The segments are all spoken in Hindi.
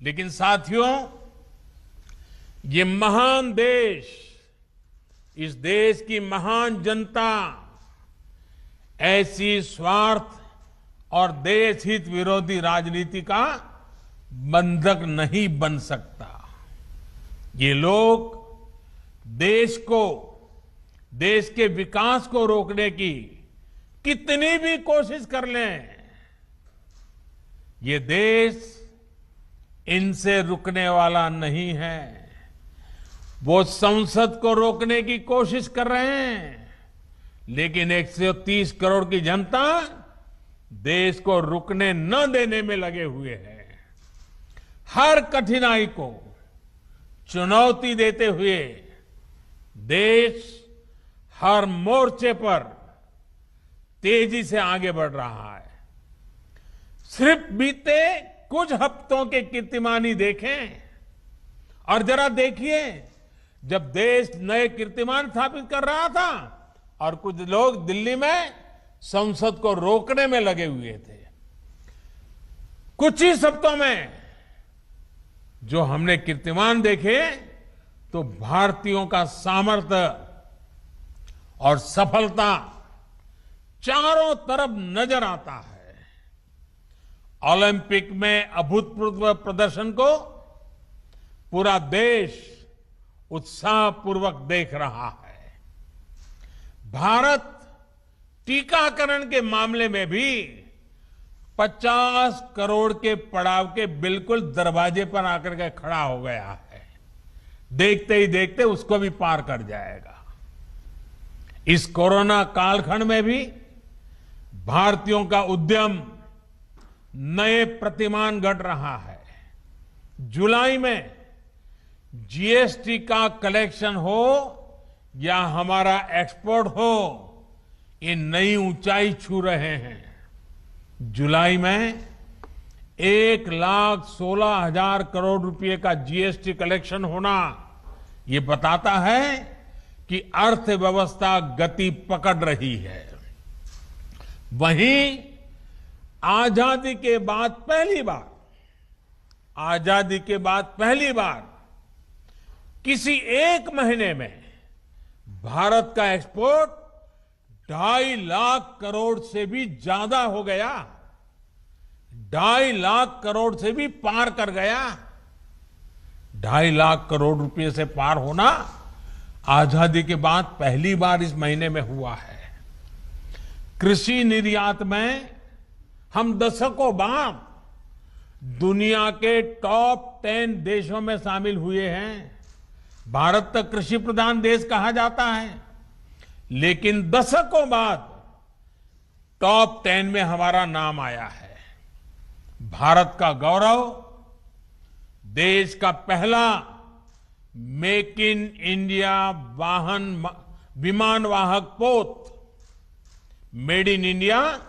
लेकिन साथियों, ये महान देश, इस देश की महान जनता ऐसी स्वार्थ और देश हित विरोधी राजनीति का बंधक नहीं बन सकता। ये लोग देश को, देश के विकास को रोकने की कितनी भी कोशिश कर लें, ये देश इनसे रुकने वाला नहीं है। वो संसद को रोकने की कोशिश कर रहे हैं, लेकिन 130 करोड़ की जनता देश को रुकने न देने में लगे हुए हैं। हर कठिनाई को चुनौती देते हुए देश हर मोर्चे पर तेजी से आगे बढ़ रहा है। सिर्फ बीते कुछ हफ्तों के कीर्तिमान देखें और जरा देखिए, जब देश नए कीर्तिमान स्थापित कर रहा था और कुछ लोग दिल्ली में संसद को रोकने में लगे हुए थे, कुछ ही हफ्तों में जो हमने कीर्तिमान देखे तो भारतीयों का सामर्थ्य और सफलता चारों तरफ नजर आता है। ओलंपिक में अभूतपूर्व प्रदर्शन को पूरा देश उत्साहपूर्वक देख रहा है। भारत टीकाकरण के मामले में भी 50 करोड़ के पड़ाव के बिल्कुल दरवाजे पर आकर के खड़ा हो गया है। देखते ही देखते उसको भी पार कर जाएगा। इस कोरोना कालखंड में भी भारतीयों का उद्यम नए प्रतिमान गढ़ रहा है। जुलाई में जीएसटी का कलेक्शन हो या हमारा एक्सपोर्ट हो, ये नई ऊंचाई छू रहे हैं। जुलाई में 1,16,000 करोड़ रुपए का जीएसटी कलेक्शन होना, ये बताता है कि अर्थव्यवस्था गति पकड़ रही है। वहीं आजादी के बाद पहली बार किसी एक महीने में भारत का एक्सपोर्ट 2.5 लाख करोड़ से भी ज्यादा हो गया। 2.5 लाख करोड़ से भी पार कर गया। 2.5 लाख करोड़ रुपए से पार होना आजादी के बाद पहली बार इस महीने में हुआ है। कृषि निर्यात में हम दशकों बाद दुनिया के टॉप 10 देशों में शामिल हुए हैं। भारत तक कृषि प्रधान देश कहा जाता है, लेकिन दशकों बाद टॉप 10 में हमारा नाम आया है। भारत का गौरव, देश का पहला मेक इन इंडिया विमान वाहक पोत, मेड इन इंडिया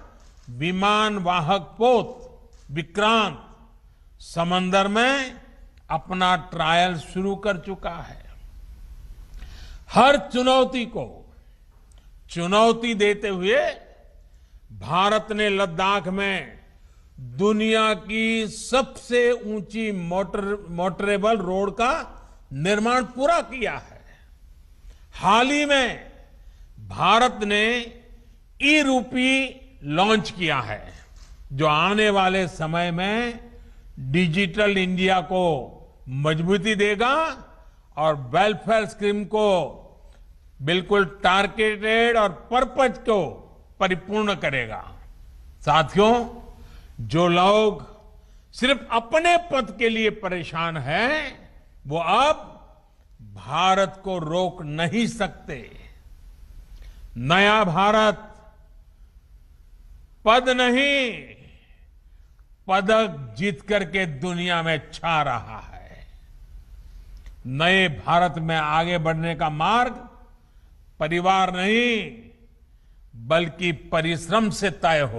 विमान वाहक पोत विक्रांत समंदर में अपना ट्रायल शुरू कर चुका है। हर चुनौती को चुनौती देते हुए भारत ने लद्दाख में दुनिया की सबसे ऊंची मोटरेबल रोड का निर्माण पूरा किया है। हाल ही में भारत ने ई-रूपी लॉन्च किया है, जो आने वाले समय में डिजिटल इंडिया को मजबूती देगा और वेलफेयर स्कीम को बिल्कुल टारगेटेड और पर्पज को परिपूर्ण करेगा। साथियों, जो लोग सिर्फ अपने पद के लिए परेशान हैं, वो अब भारत को रोक नहीं सकते। नया भारत पद नहीं, पदक जीत करके दुनिया में छा रहा है। नए भारत में आगे बढ़ने का मार्ग परिवार नहीं, बल्कि परिश्रम से तय हो।